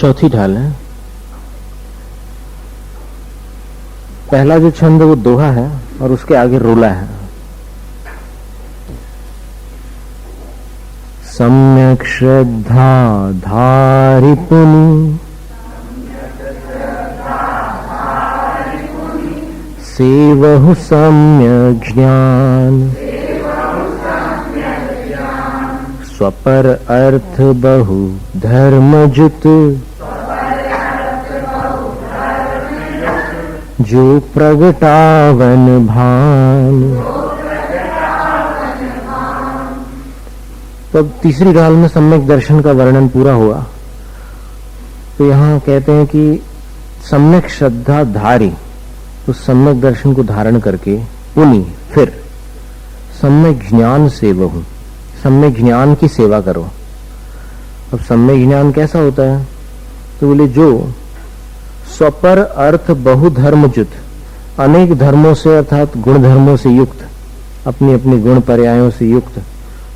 चौथी ढाल है। पहला जो छंद वो दोहा है और उसके आगे रोला है। सम्यक श्रद्धा धारिपुनि सेवहु सम्यक ज्ञान स्वपर अर्थ बहु धर्मजुत जो प्रगटावन भान। तो अब तीसरी ढाल में सम्यक दर्शन का वर्णन पूरा हुआ। तो यहाँ कहते हैं कि सम्यक श्रद्धा धारी, तो सम्यक दर्शन को धारण करके पुनि फिर सम्यक ज्ञान सेवहु, सम्यक ज्ञान की सेवा करो। अब सम्यक ज्ञान कैसा होता है? तो बोले जो स्वपर अर्थ बहु धर्मजुत, अनेक धर्मों से अर्थात गुण धर्मों से युक्त, अपनी अपनी गुण पर्यायों से युक्त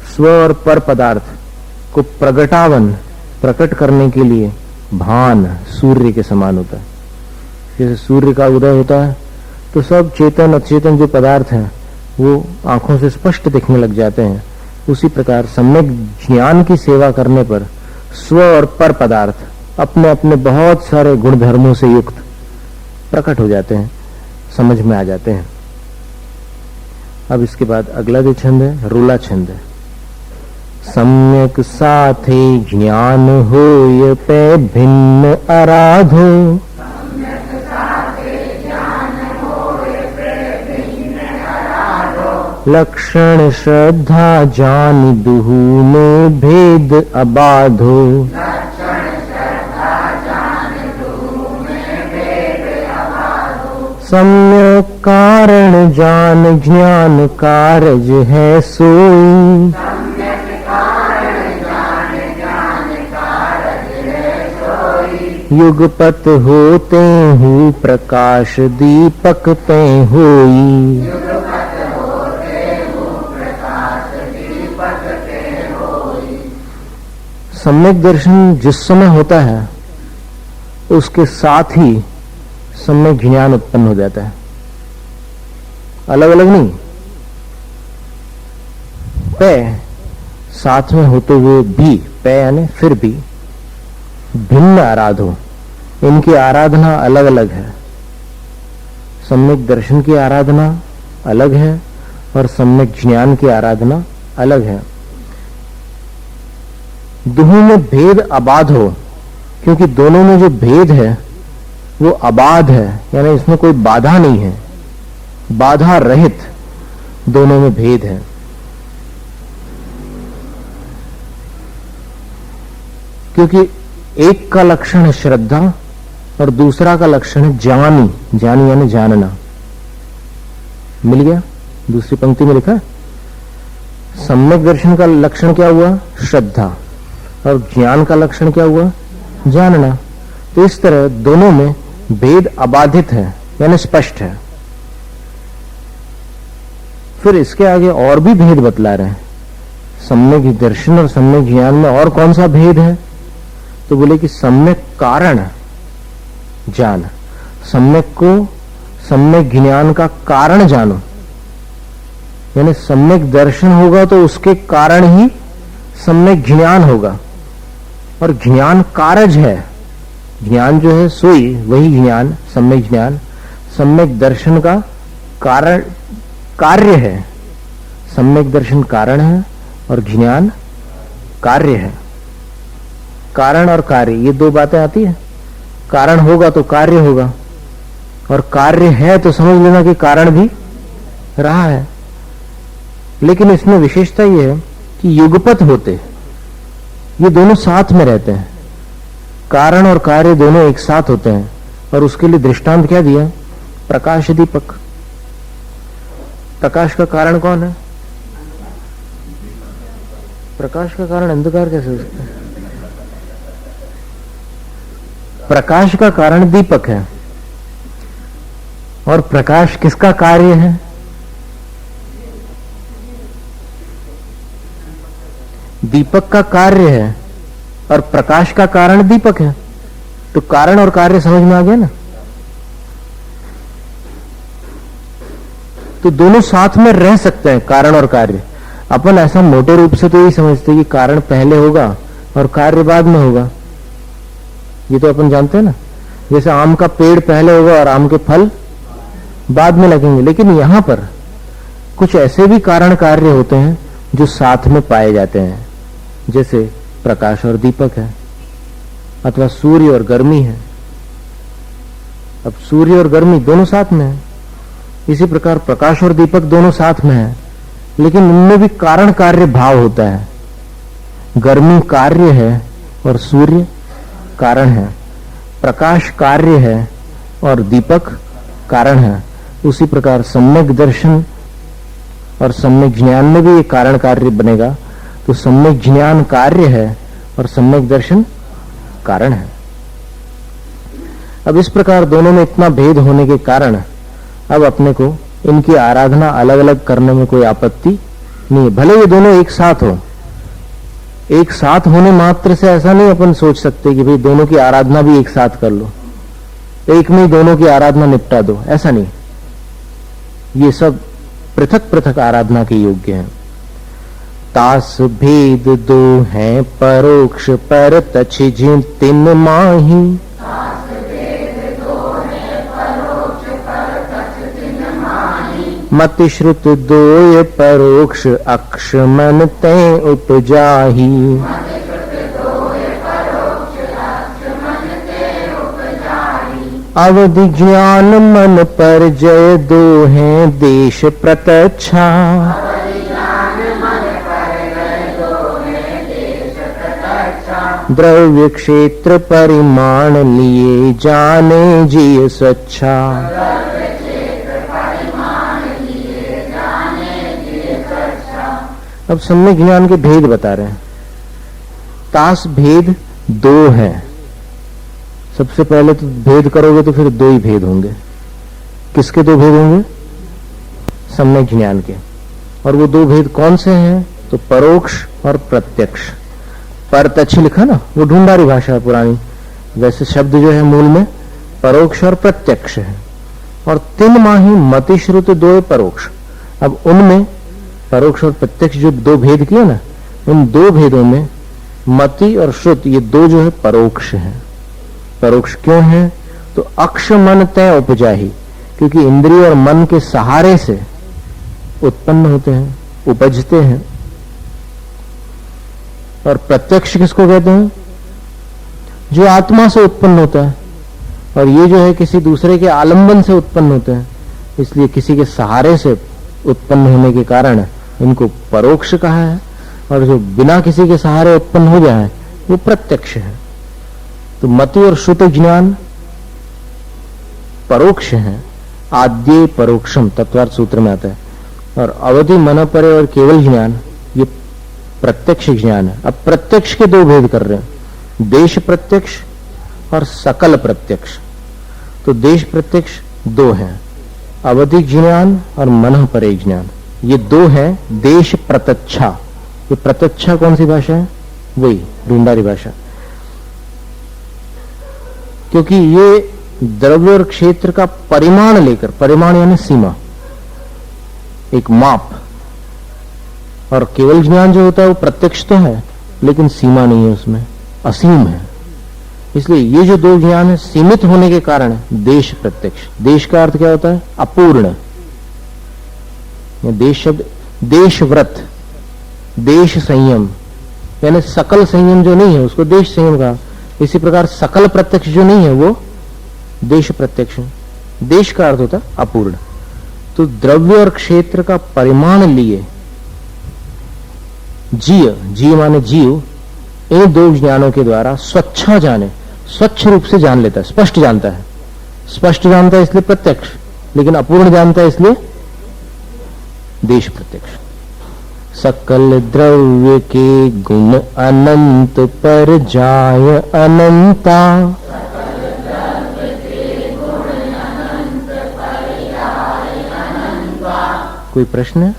स्व और पर पदार्थ को प्रगटावन, प्रकट करने के लिए भान सूर्य के समान होता है। जैसे सूर्य का उदय होता है तो सब चेतन अचेतन जो पदार्थ हैं वो आंखों से स्पष्ट दिखने लग जाते हैं। उसी प्रकार सम्यक ज्ञान की सेवा करने पर स्व और पर पदार्थ अपने अपने बहुत सारे गुण धर्मों से युक्त प्रकट हो जाते हैं, समझ में आ जाते हैं। अब इसके बाद अगला जो छंद है रोला छंद है। सम्यक साथे ज्ञान होय पे भिन्न आराधो, लक्षण श्रद्धा जान दुहु में भेद अबाधो। सम्यक कारण जान ज्ञान कारज है सोई, युगपत होते हूँ प्रकाश दीपक ते होई। सम्यक दर्शन जिस समय होता है उसके साथ ही सम्यक ज्ञान उत्पन्न हो जाता है, अलग अलग नहीं। पे साथ में होते हुए भी, पे यानी फिर भी भिन्न आराधो, इनकी आराधना अलग अलग है। सम्यक दर्शन की आराधना अलग है और सम्यक ज्ञान की आराधना अलग है। दोनों में भेद अबाध हो, क्योंकि दोनों में जो भेद है वो अबाध है, यानी इसमें कोई बाधा नहीं है, बाधा रहित दोनों में भेद है। क्योंकि एक का लक्षण है श्रद्धा और दूसरा का लक्षण है ज्ञानी, ज्ञानी यानी जानना। मिल गया? दूसरी पंक्ति में लिखा सम्यक दर्शन का लक्षण क्या हुआ? श्रद्धा, और ज्ञान का लक्षण क्या हुआ? जानना। तो इस तरह दोनों में भेद अबाधित है, यानी स्पष्ट है। फिर इसके आगे और भी भेद बतला रहे हैं। सम्यक दर्शन और सम्यक ज्ञान में और कौन सा भेद है? तो बोले कि सम्यक कारण जान, सम्यक को सम्यक ज्ञान का कारण जानो, यानी सम्यक दर्शन होगा तो उसके कारण ही सम्यक ज्ञान होगा। और ज्ञान कारज है, ज्ञान जो है सोई वही ज्ञान, सम्यक ज्ञान सम्यक दर्शन का कारण कार्य है। सम्यक दर्शन कारण है और ज्ञान कार्य है। कारण और कार्य ये दो बातें आती है। कारण होगा तो कार्य होगा, और कार्य है तो समझ लेना कि कारण भी रहा है। लेकिन इसमें विशेषता यह है कि युगपत होते, ये दोनों साथ में रहते हैं। कारण और कार्य दोनों एक साथ होते हैं, और उसके लिए दृष्टांत क्या दिया? प्रकाश दीपक। प्रकाश का कारण कौन है? प्रकाश का कारण अंधकार कैसे हो सकता है? प्रकाश का कारण दीपक है, और प्रकाश किसका कार्य है? दीपक का कार्य है, और प्रकाश का कारण दीपक है। तो कारण और कार्य समझ में आ गया ना। तो दोनों साथ में रह सकते हैं, कारण और कार्य। अपन ऐसा मोटे रूप से तो यही समझते हैं कि कारण पहले होगा और कार्य बाद में होगा। ये तो अपन जानते हैं ना, जैसे आम का पेड़ पहले होगा और आम के फल बाद में लगेंगे। लेकिन यहां पर कुछ ऐसे भी कारण कार्य होते हैं जो साथ में पाए जाते हैं, जैसे प्रकाश और दीपक है, अथवा सूर्य और गर्मी है। अब सूर्य और गर्मी दोनों साथ में है, इसी प्रकार प्रकाश और दीपक दोनों साथ में है, लेकिन उनमें भी कारण कार्य भाव होता है। गर्मी कार्य है और सूर्य कारण है, प्रकाश कार्य है और दीपक कारण है। उसी प्रकार सम्यक दर्शन और सम्यक ज्ञान में भी एक कारण कार्य बनेगा। तो सम्यक ज्ञान कार्य है और सम्यक दर्शन कारण है। अब इस प्रकार दोनों में इतना भेद होने के कारण अब अपने को इनकी आराधना अलग अलग करने में कोई आपत्ति नहीं है। भले ये दोनों एक साथ हो, एक साथ होने मात्र से ऐसा नहीं अपन सोच सकते कि भाई दोनों की आराधना भी एक साथ कर लो, एक में ही दोनों की आराधना निपटा दो, ऐसा नहीं। ये सब पृथक पृथक आराधना के योग्य हैं। तास भेद दो हैं परोक्ष पर तछ जिन तिन माही, मति श्रुत दोय परोक्ष अक्ष मन तय उपजाही। अवधि ज्ञान मन पर जय दो हैं देश प्रत्यक्षा, द्रव्य क्षेत्र परिमाण लिए जाने जिय स्वच्छा। अब सम्यक ज्ञान के भेद बता रहे हैं। तास भेद दो हैं। सबसे पहले तो भेद करोगे तो फिर दो ही भेद होंगे। किसके दो भेद होंगे? सम्यक ज्ञान के। और वो दो भेद कौन से हैं? तो परोक्ष और प्रत्यक्ष। पर तछ लिखा ना, वो ढूंढारी भाषा है पुरानी। वैसे शब्द जो है मूल में परोक्ष और प्रत्यक्ष है। और तिन माही मति श्रुत दो परोक्ष। अब उनमें परोक्ष और प्रत्यक्ष जो दो भेद किए ना, उन दो भेदों में मति और श्रुत ये दो जो है परोक्ष है। परोक्ष क्यों है? तो अक्ष मन तय उपजाही, क्योंकि इंद्रिय और मन के सहारे से उत्पन्न होते हैं, उपजते हैं। और प्रत्यक्ष किसको कहते हैं? जो आत्मा से उत्पन्न होता है। और ये जो है किसी दूसरे के आलंबन से उत्पन्न होते हैं, इसलिए किसी के सहारे से उत्पन्न होने के कारण इनको परोक्ष कहा है। और जो बिना किसी के सहारे उत्पन्न हो जाए वो प्रत्यक्ष है। तो मति और श्रुत ज्ञान परोक्ष है। आद्य परोक्षम तत्वार्थ सूत्र में आता है। और अवधि मन परे और केवल ज्ञान ये प्रत्यक्ष ज्ञान है। अब प्रत्यक्ष के दो भेद कर रहे हैं, देश प्रत्यक्ष और सकल प्रत्यक्ष। तो देश प्रत्यक्ष दो हैं, अवधि ज्ञान और मन परे ज्ञान, ये दो हैं। देश प्रत्यक्षा, ये प्रत्यक्षा कौन सी भाषा है? वही ढूंढारी भाषा। क्योंकि ये द्रव्य और क्षेत्र का परिमाण लेकर, परिमाण यानी सीमा, एक माप। और केवल ज्ञान जो होता है वो प्रत्यक्ष तो है लेकिन सीमा नहीं है, उसमें असीम है। इसलिए ये जो दो ज्ञान है सीमित होने के कारण देश प्रत्यक्ष। देश का अर्थ क्या होता है? अपूर्ण। देश शब्द देश व्रत, देश संयम, यानी सकल संयम जो नहीं है उसको देश संयम कहा। इसी प्रकार सकल प्रत्यक्ष जो नहीं है वो देश प्रत्यक्ष है। देश का अर्थ होता है अपूर्ण। तो द्रव्य और क्षेत्र का परिमाण लिए जीव माने जीव इन दो ज्ञानों के द्वारा स्वच्छा जाने, स्वच्छ रूप से जान लेता है, स्पष्ट जानता है। स्पष्ट जानता है इसलिए प्रत्यक्ष, लेकिन अपूर्ण जानता है इसलिए देश प्रत्यक्ष। सकल द्रव्य के गुण अनंत पर जाय अनंता, कोई प्रश्न है?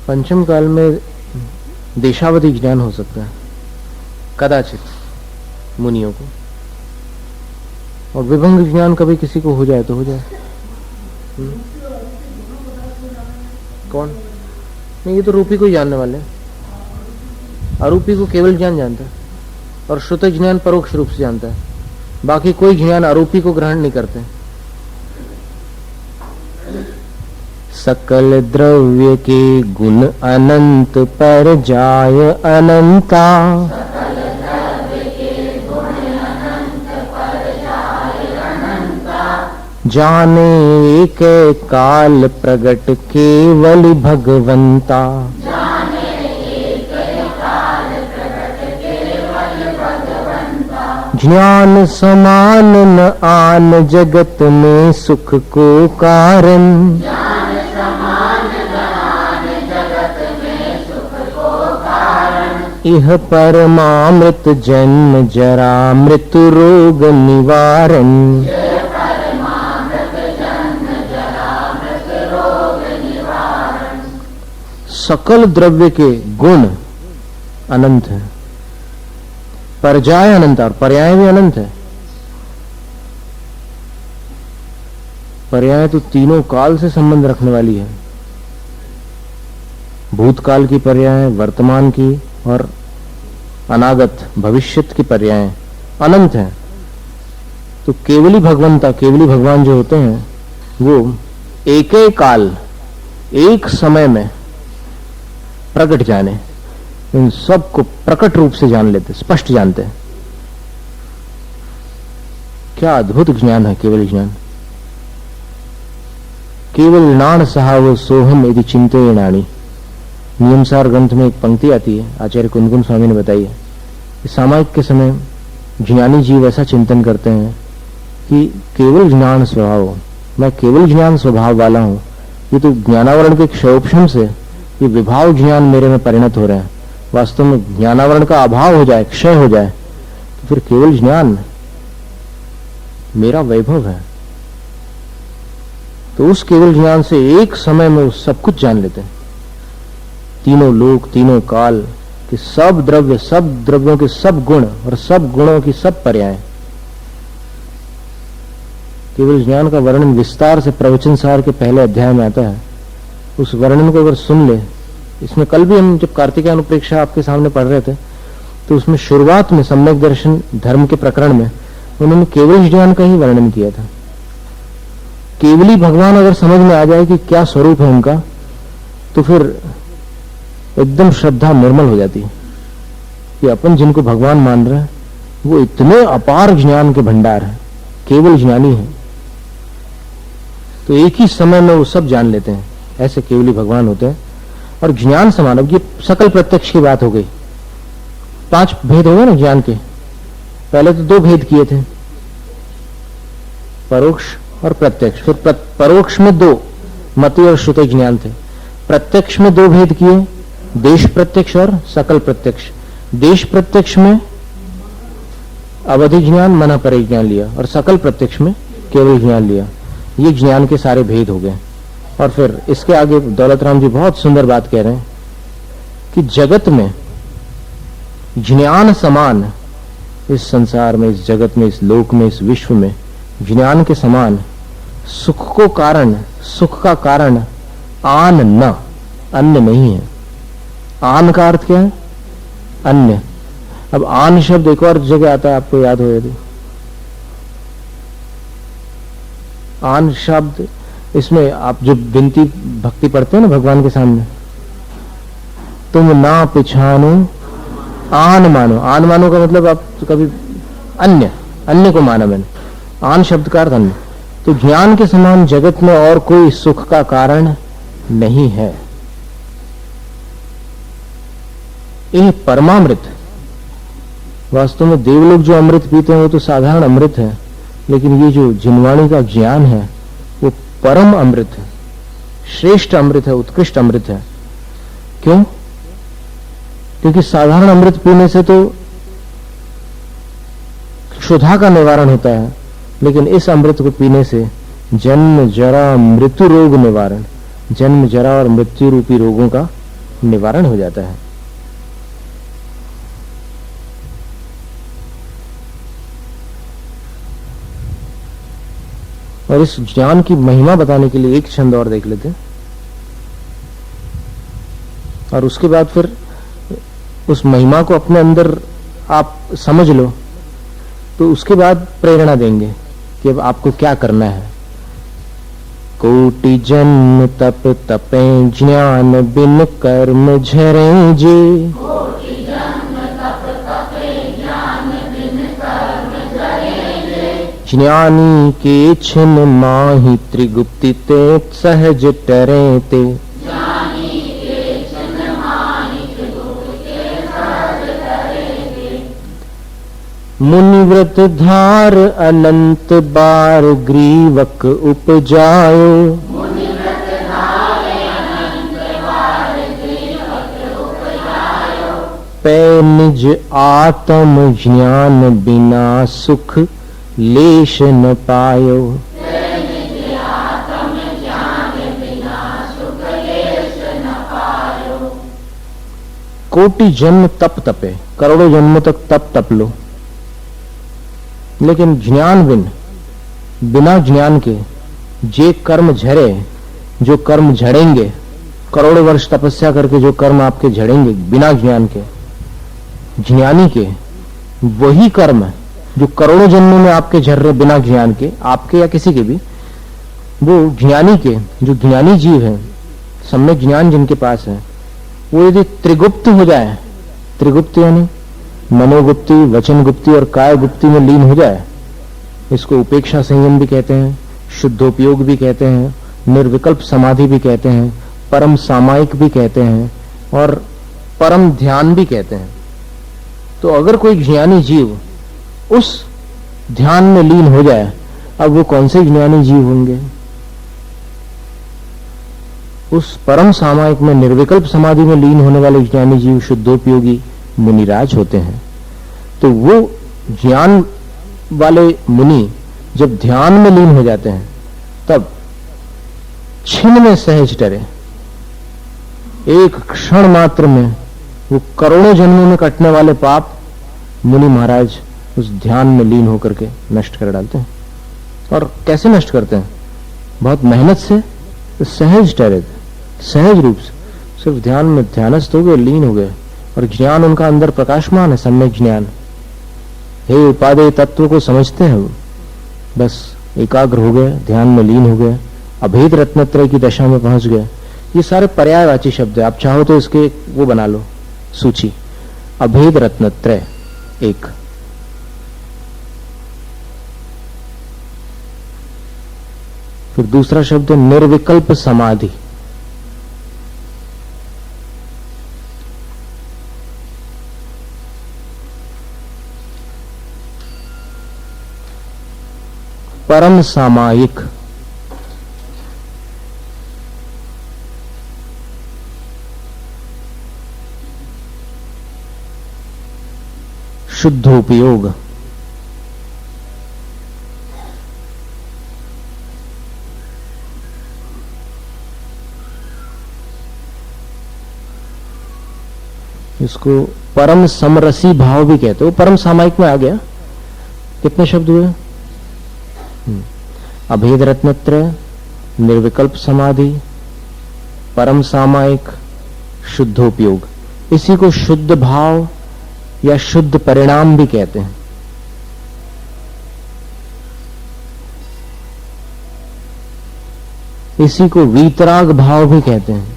पंचम काल में देशावधि ज्ञान हो सकता है। कदाचित मुनियों को, और विभंग ज्ञान कभी किसी को हो जाए तो हो जाए। कौन? नहीं, ये तो रूपी को ही जानने वाले हैं। अरूपी को केवल ज्ञान जानता है और श्रुत ज्ञान परोक्ष रूप से जानता है। बाकी कोई ज्ञान अरूपी को ग्रहण नहीं करते। सकल द्रव्य के गुण अनंत पर जाय अनंता, जाने एक काल प्रगट केवल भगवंता। ज्ञान समान न आन जगत में सुख को कारण, इह परमामृत जन्म जरा मृत्यु रोग निवारण। सकल द्रव्य के गुण अनंत है, पर्याय अनंत, और पर्याय भी अनंत है। पर्याय तो तीनों काल से संबंध रखने वाली है। भूतकाल की पर्याय, वर्तमान की और अनागत भविष्यत की पर्याय अनंत है। तो केवली भगवंता, केवली भगवान जो होते हैं वो एक ही काल, एक समय में प्रकट जाने, इन सब को प्रकट रूप से जान लेते, स्पष्ट जानते हैं। क्या अद्भुत ज्ञान है केवल ज्ञान। केवल नाण सहाव सोहम यदि चिंते नाणी, नियमसार ग्रंथ में एक पंक्ति आती है, आचार्य कुंदकुन स्वामी ने बताई है कि सामायिक के समय ज्ञानी जीव ऐसा चिंतन करते हैं कि केवल ज्ञान स्वभाव, मैं केवल ज्ञान स्वभाव वाला हूं। ये तो ज्ञानावरण के क्षयोपशम से ये विभाव ज्ञान मेरे में परिणत हो रहे हैं। वास्तव में ज्ञानावरण का अभाव हो जाए, क्षय हो जाए, तो फिर केवल ज्ञान मेरा वैभव है। तो उस केवल ज्ञान से एक समय में वो सब कुछ जान लेते हैं। तीनों लोक, तीनों काल के सब द्रव्य, सब द्रव्यों के सब गुण और सब गुणों की सब पर्याय। केवल ज्ञान का वर्णन विस्तार से प्रवचन सार के पहले अध्याय में आता है। उस वर्णन को अगर सुन ले, इसमें कल भी हम जब कार्तिकेय अनुप्रेक्षा आपके सामने पढ़ रहे थे तो उसमें शुरुआत में सम्यक दर्शन धर्म के प्रकरण में उन्होंने केवल ज्ञान का ही वर्णन किया था। केवली भगवान अगर समझ में आ जाए कि क्या स्वरूप है उनका, तो फिर एकदम श्रद्धा निर्मल हो जाती है कि अपन जिनको भगवान मान रहे हैं वो इतने अपार ज्ञान के भंडार है, केवल ज्ञानी है। तो एक ही समय में वो सब जान लेते हैं, ऐसे केवली भगवान होते हैं। और ज्ञान समान, अब ये सकल प्रत्यक्ष की बात हो गई। 5 भेद हो गए ना ज्ञान के। पहले तो 2 भेद किए थे, परोक्ष और प्रत्यक्ष। फिर परोक्ष में 2 मति और श्रुति ज्ञान थे। प्रत्यक्ष में 2 भेद किए, देश प्रत्यक्ष और सकल प्रत्यक्ष। देश प्रत्यक्ष में अवधि ज्ञान, मना परे ज्ञान लिया, और सकल प्रत्यक्ष में केवल ज्ञान लिया। ये ज्ञान के सारे भेद हो गए। और फिर इसके आगे दौलत राम जी बहुत सुंदर बात कह रहे हैं कि जगत में ज्ञान समान, इस संसार में, इस जगत में, इस लोक में, इस विश्व में ज्ञान के समान सुख को कारण, सुख का कारण आन न, अन्य नहीं है। आन का अर्थ क्या है? अन्य। अब आन शब्द एक और जगह आता है, आपको याद हो यदि। आन शब्द, इसमें आप जो विनती भक्ति पढ़ते हैं ना भगवान के सामने, तुम ना पिछानो आन मानो। आन मानो का मतलब आप तो कभी अन्य, अन्य को माना मैंने। आन शब्द का अर्थ अन्य। तो ज्ञान के समान जगत में और कोई सुख का कारण नहीं है। यह परमामृत, वास्तव में देवलोग जो अमृत पीते हैं वो तो साधारण अमृत है, लेकिन ये जो जिनवाणी का ज्ञान है वो परम अमृत है, श्रेष्ठ अमृत है, उत्कृष्ट अमृत है। क्यों? क्योंकि साधारण अमृत पीने से तो क्षुधा का निवारण होता है, लेकिन इस अमृत को पीने से जन्म जरा मृत्यु रोग निवारण, जन्म जरा और मृत्यु रूपी रोगों का निवारण हो जाता है। और इस ज्ञान की महिमा बताने के लिए एक छंद और देख लेते हैं, और उसके बाद फिर उस महिमा को अपने अंदर आप समझ लो, तो उसके बाद प्रेरणा देंगे कि अब आपको क्या करना है। कोटि जन्म तप तपे ज्ञान बिन कर्म झरे जे, ज्ञानी के छिन माहि त्रिगुप्ति ते सहज टरे ते, मुनिव्रत धार अनंत बार ग्रीवक उपजायो, पै निज आत्म ज्ञान बिना सुख लेश न पायो। कोटि जन्म तप तपे, करोड़ों जन्मों तक तप तप लो, लेकिन ज्ञान बिना ज्ञान के जे कर्म झरे, जो कर्म झड़ेंगे, करोड़ों वर्ष तपस्या करके जो कर्म आपके झड़ेंगे बिना ज्ञान के, ज्ञानी के वही कर्म जो करोड़ों जन्मों में आपके झड़ रहे बिना ज्ञान के, आपके या किसी के भी, वो ज्ञानी के, जो ज्ञानी जीव है, सम्यक ज्ञान जिनके पास है, वो यदि त्रिगुप्त हो जाए, त्रिगुप्त यानी मनोगुप्ति, वचन गुप्ति और काय गुप्ति में लीन हो जाए, इसको उपेक्षा संयम भी कहते हैं, शुद्धोपयोग भी कहते हैं, निर्विकल्प समाधि भी कहते हैं, परम सामायिक भी कहते हैं और परम ध्यान भी कहते हैं। तो अगर कोई ज्ञानी जीव उस ध्यान में लीन हो जाए, अब वो कौन से ज्ञानी जीव होंगे? उस परम सामायिक में निर्विकल्प समाधि में लीन होने वाले ज्ञानी जीव शुद्धोपयोगी मुनिराज होते हैं। तो वो ज्ञान वाले मुनि जब ध्यान में लीन हो जाते हैं, तब क्षण में सहज डरे, एक क्षण मात्र में वो करोड़ों जन्मों में कटने वाले पाप मुनि महाराज उस ध्यान में लीन होकर के नष्ट कर डालते हैं। और कैसे नष्ट करते हैं? बहुत मेहनत से, तो सहज डरे, सहज रूप से सिर्फ ध्यान में ध्यानस्थ हो गए, लीन हो गए, और ज्ञान उनका अंदर प्रकाशमान है, सम्यक ज्ञान। हे उपादेय तत्व को समझते हैं वो, बस एकाग्र हो गए, ध्यान में लीन हो गए, अभेद रत्नत्रय की दशा में पहुंच गए। ये सारे पर्यायवाची शब्द है, आप चाहो तो इसके वो बना लो सूची, अभेद रत्नत्रय एक। फिर दूसरा शब्द है निर्विकल्प समाधि। परम सामायिक, शुद्धोपयोग, इसको परम समरसी भाव भी कहते हो। परम सामायिक में आ गया। कितने शब्द हुए? अभेद रत्नत्रय, निर्विकल्प समाधि, परम सामायिक, शुद्धोपयोग। इसी को शुद्ध भाव या शुद्ध परिणाम भी कहते हैं। इसी को वीतराग भाव भी कहते हैं।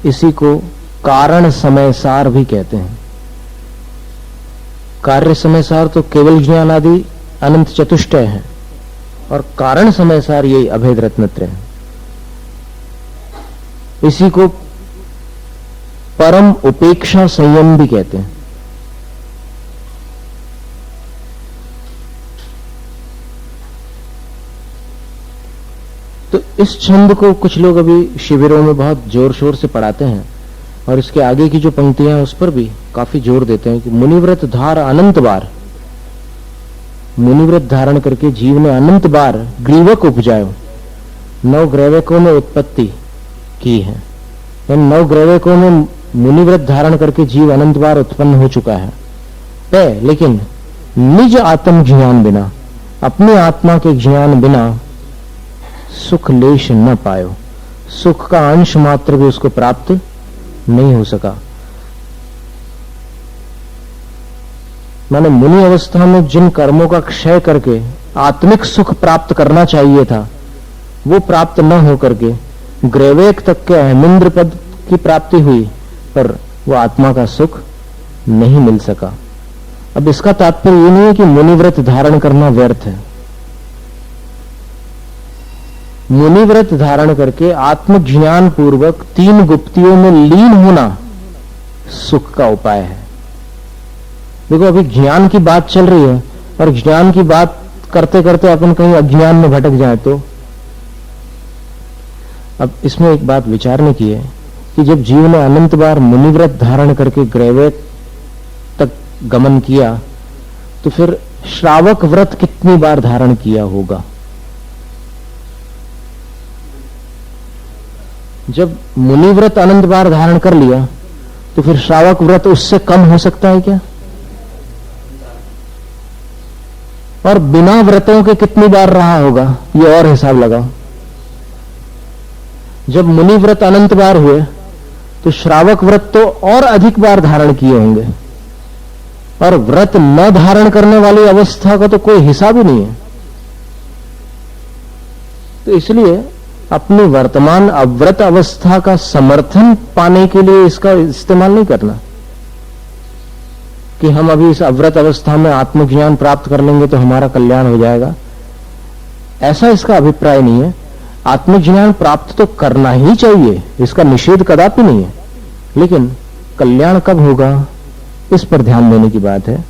इसी को कारण समय सार भी कहते हैं। कार्य समय सार तो केवल ज्ञान आदि अनंत चतुष्टय है, और कारण समय सार यही अभेद रत्नत्रय है। इसी को परम उपेक्षा संयम भी कहते हैं। तो इस छंद को कुछ लोग अभी शिविरों में बहुत जोर शोर से पढ़ाते हैं, और इसके आगे की जो पंक्तियां हैं उस पर भी काफी जोर देते हैं कि मुनिव्रत धार अनंत बार, मुनिव्रत धारण करके जीव ने अनंत बार ग्रीवक उपजायो, 9 ग्रैवकों में उत्पत्ति की है। इन 9 ग्रैवकों में मुनिव्रत धारण करके जीव अनंत बार उत्पन्न हो चुका है, लेकिन निज आत्म ज्ञान बिना, अपने आत्मा के ज्ञान बिना सुख लेश न पायो, सुख का अंश मात्र भी उसको प्राप्त नहीं हो सका। माने मुनि अवस्था में जिन कर्मों का क्षय करके आत्मिक सुख प्राप्त करना चाहिए था, वो प्राप्त न हो करके ग्रेवेक तक के अहमिंद्र पद की प्राप्ति हुई, पर वो आत्मा का सुख नहीं मिल सका। अब इसका तात्पर्य ये नहीं है कि मुनिव्रत धारण करना व्यर्थ है। मुनिव्रत धारण करके आत्मज्ञान पूर्वक 3 गुप्तियों में लीन होना सुख का उपाय है। देखो, अभी ज्ञान की बात चल रही है और ज्ञान की बात करते करते अपन कहीं अज्ञान में भटक जाए तो। अब इसमें एक बात विचारने की है कि जब जीव ने अनंत बार मुनिव्रत धारण करके ग्रैवेक तक गमन किया, तो फिर श्रावक व्रत कितनी बार धारण किया होगा? जब मुनिव्रत अनंत बार धारण कर लिया, तो फिर श्रावक व्रत उससे कम हो सकता है क्या? और बिना व्रतों के कितनी बार रहा होगा, ये और हिसाब लगाओ। जब मुनि व्रत अनंत बार हुए, तो श्रावक व्रत तो और अधिक बार धारण किए होंगे, और व्रत न धारण करने वाली अवस्था का तो कोई हिसाब ही नहीं है। तो इसलिए अपनी वर्तमान अव्रत अवस्था का समर्थन पाने के लिए इसका इस्तेमाल नहीं करना कि हम अभी इस अव्रत अवस्था में आत्मज्ञान प्राप्त कर लेंगे तो हमारा कल्याण हो जाएगा। ऐसा इसका अभिप्राय नहीं है। आत्मज्ञान प्राप्त तो करना ही चाहिए, इसका निषेध कदापि नहीं है, लेकिन कल्याण कब होगा इस पर ध्यान देने की बात है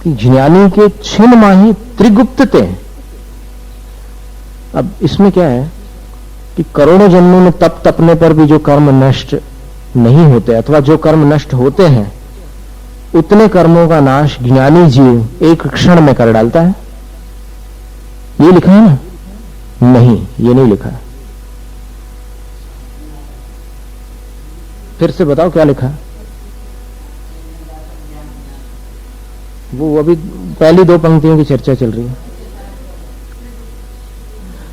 कि ज्ञानी के छिन्न माही त्रिगुप्तते। अब इसमें क्या है कि करोड़ों जन्मों में तप तपने पर भी जो कर्म नष्ट नहीं होते, अथवा जो कर्म नष्ट होते हैं, उतने कर्मों का नाश ज्ञानी जीव एक क्षण में कर डालता है। ये लिखा है ना? नहीं, ये नहीं लिखा है। फिर से बताओ क्या लिखा है? वो अभी पहली 2 पंक्तियों की चर्चा चल रही है।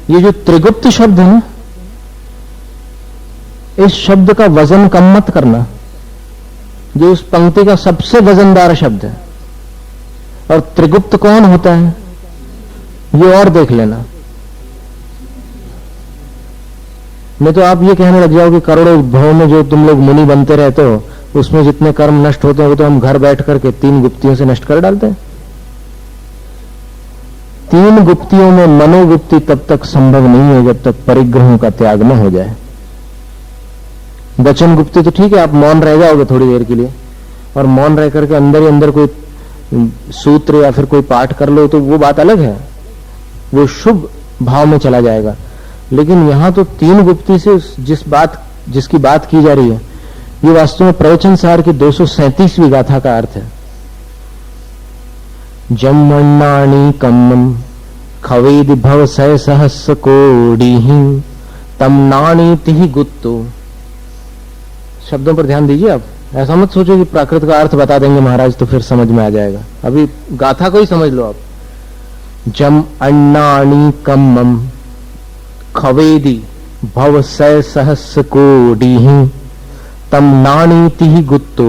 ये जो त्रिगुप्त शब्द है ना, इस शब्द का वजन कम मत करना। जो उस पंक्ति का सबसे वजनदार शब्द है। और त्रिगुप्त कौन होता है ये और देख लेना, नहीं तो आप ये कहने लग जाओ कि करोड़ों उद्भवों में जो तुम लोग मुनि बनते रहते हो, उसमें जितने कर्म नष्ट होते हैं वो तो हम घर बैठ करके 3 गुप्तियों से नष्ट कर डालते हैं। 3 गुप्तियों में मनोगुप्ति तब तक संभव नहीं है जब तक परिग्रहों का त्याग न हो जाए। वचन गुप्ति तो ठीक है, आप मौन रह जाओगे थोड़ी देर के लिए, और मौन रह करके अंदर ही अंदर कोई सूत्र या फिर कोई पाठ कर लो तो वो बात अलग है, वो शुभ भाव में चला जाएगा। लेकिन यहां तो 3 गुप्ति से जिसकी बात की जा रही है, ये वास्तव में प्रवचन सार की 237वीं गाथा का अर्थ है। जम्मण्णाणि कम्मम खवेदि भव सय सहस्र कोडि तम नाणीति गुत्तो। शब्दों पर ध्यान दीजिए आप। ऐसा मत सोचो कि प्राकृत का अर्थ बता देंगे महाराज तो फिर समझ में आ जाएगा। अभी गाथा को ही समझ लो आप। जम अन्नाणि कम्मम खवेदि भव सय सहस्र कोडि तम नाणीति गुत्तो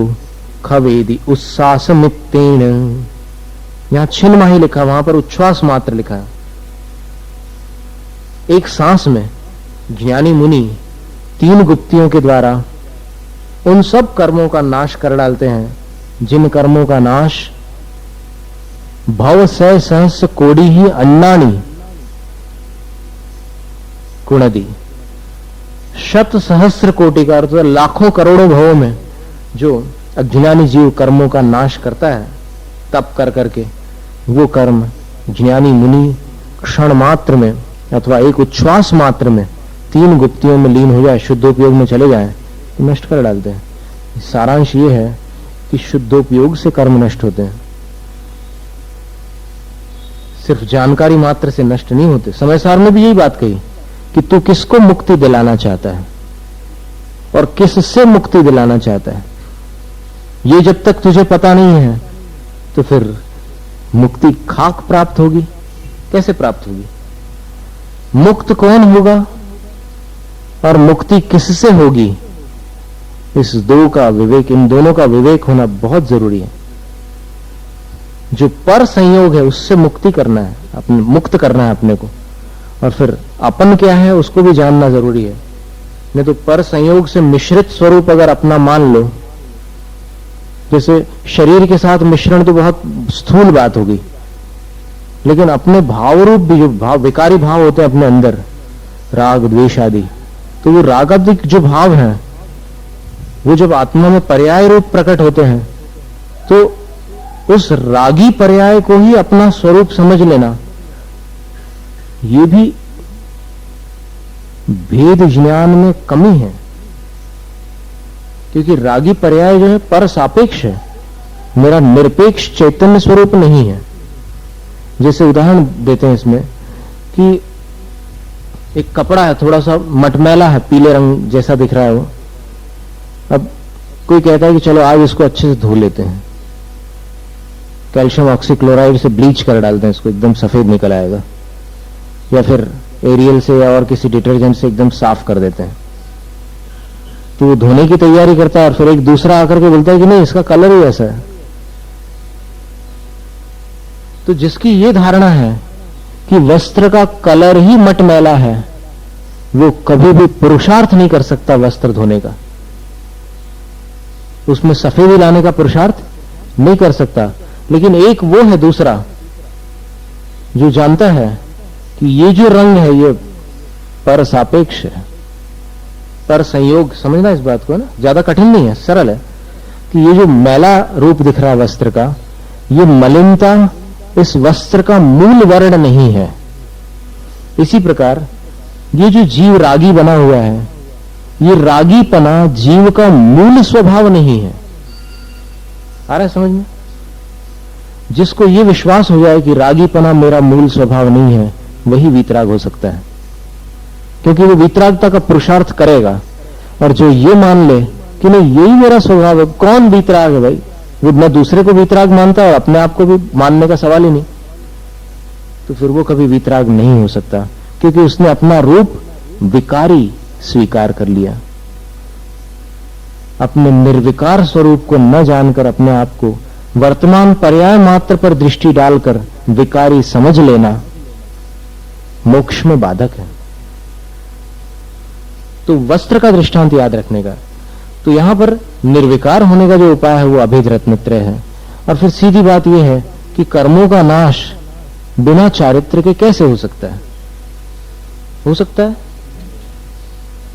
खवेदि उच्छ्वासमित्तेन। यहां छिन्न माही लिखा, वहां पर उच्छ्वास मात्र लिखा है। एक सांस में ज्ञानी मुनि 3 गुप्तियों के द्वारा उन सब कर्मों का नाश कर डालते हैं जिन कर्मों का नाश भव सय सहस्र कोडि ही अन्नाणी कुणदी। 100 सहस्र कोटि का अर्थ लाखों करोड़ों भवों में जो अज्ञानी जीव कर्मों का नाश करता है तप कर करके, वो कर्म ज्ञानी मुनि क्षण मात्र में अथवा एक उच्छ्वास मात्र में 3 गुप्तियों में लीन हो जाए, शुद्धोपयोग में चले जाए, नष्ट कर डालते हैं। सारांश ये है कि शुद्धोपयोग से कर्म नष्ट होते हैं, सिर्फ जानकारी मात्र से नष्ट नहीं होते। समय सार ने भी यही बात कही कि तू किसको मुक्ति दिलाना चाहता है और किससे मुक्ति दिलाना चाहता है। ये जब तक तुझे पता नहीं है तो फिर मुक्ति खाक प्राप्त होगी, कैसे प्राप्त होगी? मुक्त कौन होगा और मुक्ति किससे होगी? इस दो का विवेक, इन दोनों का विवेक होना बहुत जरूरी है। जो पर संयोग है उससे मुक्ति करना है, अपने मुक्त करना है अपने को, और फिर अपन क्या है उसको भी जानना जरूरी है। नहीं तो पर संयोग से मिश्रित स्वरूप अगर अपना मान लो, जैसे शरीर के साथ मिश्रण तो बहुत स्थूल बात होगी, लेकिन अपने भाव रूप भी, जो भाव विकारी भाव होते हैं अपने अंदर, राग द्वेष आदि, तो वो रागादिक जो भाव हैं वो जब आत्मा में पर्याय रूप प्रकट होते हैं तो उस रागी पर्याय को ही अपना स्वरूप समझ लेना, ये भी भेद ज्ञान में कमी है। क्योंकि रागी पर्याय जो है पर सापेक्ष है, मेरा निरपेक्ष चैतन्य स्वरूप नहीं है। जैसे उदाहरण देते हैं इसमें कि एक कपड़ा है, थोड़ा सा मटमैला है, पीले रंग जैसा दिख रहा है वो। अब कोई कहता है कि चलो आज इसको अच्छे से धो लेते हैं, कैल्शियम ऑक्सीक्लोराइड से ब्लीच कर डालते हैं इसको, एकदम सफेद निकल आएगा, या फिर एरियल से या और किसी डिटर्जेंट से एकदम साफ कर देते हैं। तो वो धोने की तैयारी करता है और फिर एक दूसरा आकर के बोलता है कि नहीं, इसका कलर ही ऐसा है। तो जिसकी ये धारणा है कि वस्त्र का कलर ही मटमैला है, वो कभी भी पुरुषार्थ नहीं कर सकता वस्त्र धोने का, उसमें सफेदी लाने का पुरुषार्थ नहीं कर सकता। लेकिन एक वो है दूसरा जो जानता है कि ये जो रंग है ये पर सापेक्ष है, पर संयोग, समझना इस बात को ना, ज्यादा कठिन नहीं है, सरल है। कि ये जो मैला रूप दिख रहा है वस्त्र का, ये मलिनता इस वस्त्र का मूल वर्ण नहीं है। इसी प्रकार ये जो जीव रागी बना हुआ है, ये रागीपना जीव का मूल स्वभाव नहीं है। आ रहा है समझ में? जिसको ये विश्वास हो जाए कि रागीपना मेरा मूल स्वभाव नहीं है, वही वीतराग हो सकता है, क्योंकि वो वीतरागता का पुरुषार्थ करेगा। और जो ये मान ले कि नहीं यही मेरा स्वभाव है, कौन वीतराग है भाई? वो न दूसरे को वीतराग मानता है और अपने आप को भी मानने का सवाल ही नहीं, तो फिर वो कभी वीतराग नहीं हो सकता, क्योंकि उसने अपना रूप विकारी स्वीकार कर लिया। अपने निर्विकार स्वरूप को न जानकर अपने आप को वर्तमान पर्याय मात्र पर दृष्टि डालकर विकारी समझ लेना मोक्ष में बाधक है। तो वस्त्र का दृष्टांत याद रखने का, तो यहां पर निर्विकार होने का जो उपाय है वो अभेद रत्नत्रय है। और फिर सीधी बात यह है कि कर्मों का नाश बिना चारित्र के कैसे हो सकता है? हो सकता है?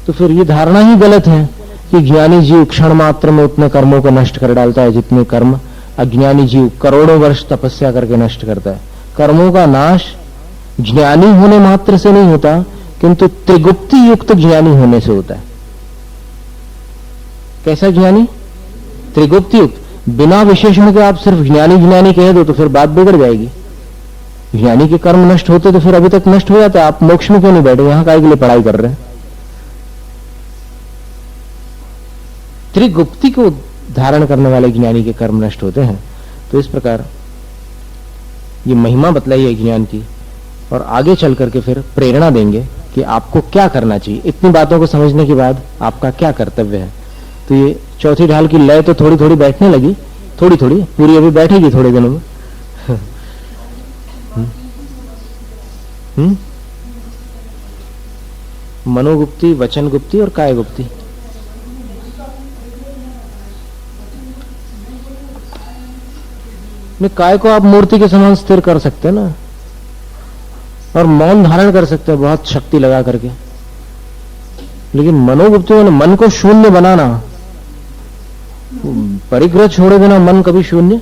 तो फिर ये धारणा ही गलत है कि ज्ञानी जीव क्षण मात्र में उतने कर्मों को नष्ट कर डालता है जितने कर्म अज्ञानी जीव करोड़ों वर्ष तपस्या करके नष्ट करता है। कर्मों का नाश ज्ञानी होने मात्र से नहीं होता, किंतु त्रिगुप्ति युक्त ज्ञानी होने से होता है। कैसा ज्ञानी? त्रिगुप्ति युक्त। बिना विशेषण के आप सिर्फ ज्ञानी ज्ञानी कह दो तो फिर बात बिगड़ जाएगी। ज्ञानी के कर्म नष्ट होते तो फिर अभी तक नष्ट हो जाते, आप मोक्ष में क्यों नहीं बैठे? यहां काय के लिए पढ़ाई कर रहे हैं? त्रिगुप्ति को धारण करने वाले ज्ञानी के कर्म नष्ट होते हैं। तो इस प्रकार ये महिमा बतलाई है ज्ञान की, और आगे चल करके फिर प्रेरणा देंगे कि आपको क्या करना चाहिए। इतनी बातों को समझने के बाद आपका क्या कर्तव्य है। तो ये चौथी ढाल की लय तो थोड़ी थोड़ी बैठने लगी, थोड़ी थोड़ी, पूरी अभी बैठेगी थोड़े दिनों में। मनोगुप्ति, वचन गुप्ति और काय गुप्ति। काय को आप मूर्ति के समान स्थिर कर सकते हैं ना, और मौन धारण कर सकते हैं बहुत शक्ति लगा करके। लेकिन मनोगुप्ति में मन को शून्य बनाना, परिग्रह छोड़े बिना मन कभी शून्य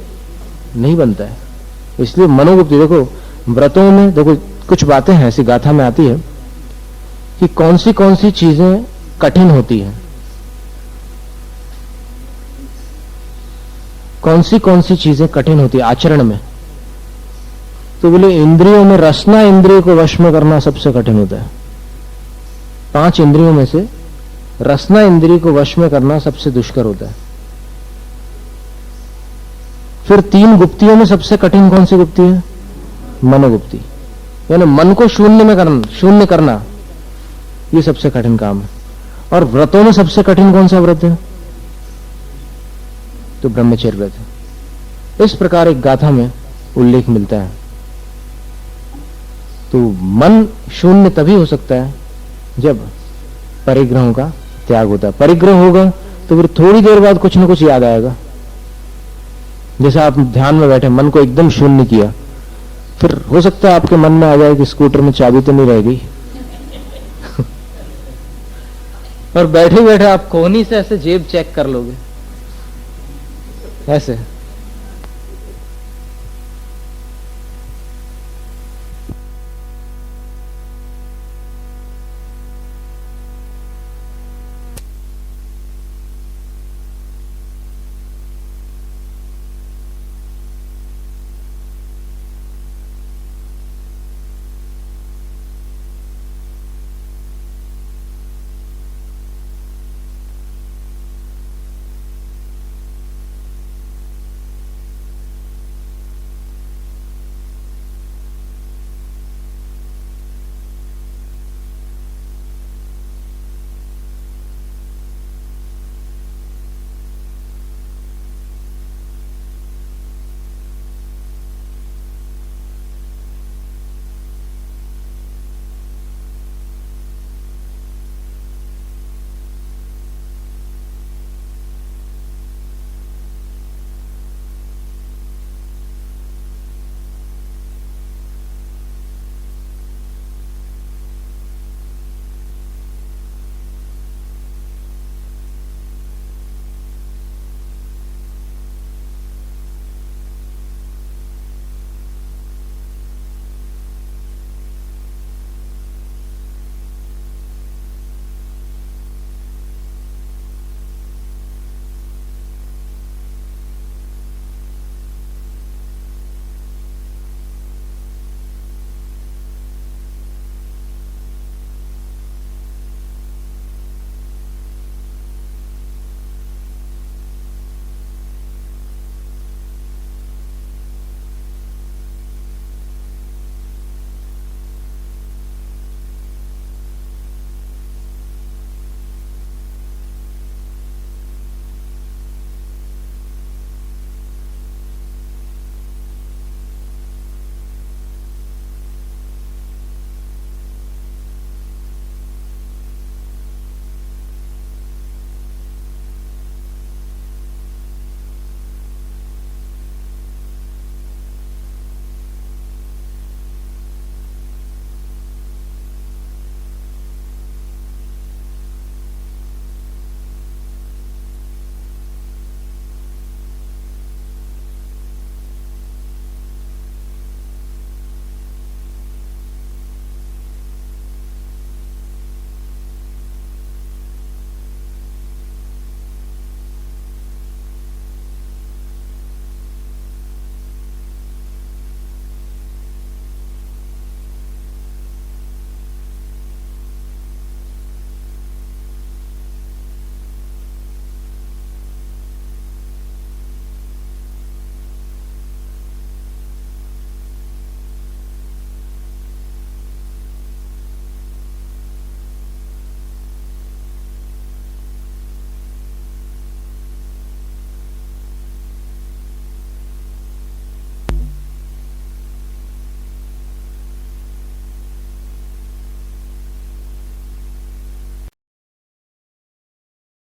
नहीं बनता है। इसलिए मनोगुप्ति, देखो व्रतों में देखो कुछ बातें हैं ऐसी गाथा में आती है कि कौन सी चीजें कठिन होती हैं, कौन सी चीजें कठिन होती है आचरण में। तो बोले इंद्रियों में रसना इंद्रिय को वश में करना सबसे कठिन होता है। 5 इंद्रियों में से रसना इंद्रिय को वश में करना सबसे दुष्कर होता है। फिर 3 गुप्तियों में सबसे कठिन कौन सी गुप्ती है? मनोगुप्ती। यानी मन को शून्य करना ये सबसे कठिन काम है। और व्रतों में सबसे कठिन कौन सा व्रत है? तो ब्रह्मचर्य व्रत है। इस प्रकार एक गाथा में उल्लेख मिलता है। तो मन शून्य तभी हो सकता है जब परिग्रहों का त्याग होता है। परिग्रह होगा तो फिर थोड़ी देर बाद कुछ ना कुछ याद आएगा। जैसे आप ध्यान में बैठे, मन को एकदम शून्य किया, फिर हो सकता है आपके मन में आ जाए कि स्कूटर में चाबी तो नहीं रह गई। और बैठे बैठे आप कोहनी से ऐसे जेब चेक कर लोगे ऐसे।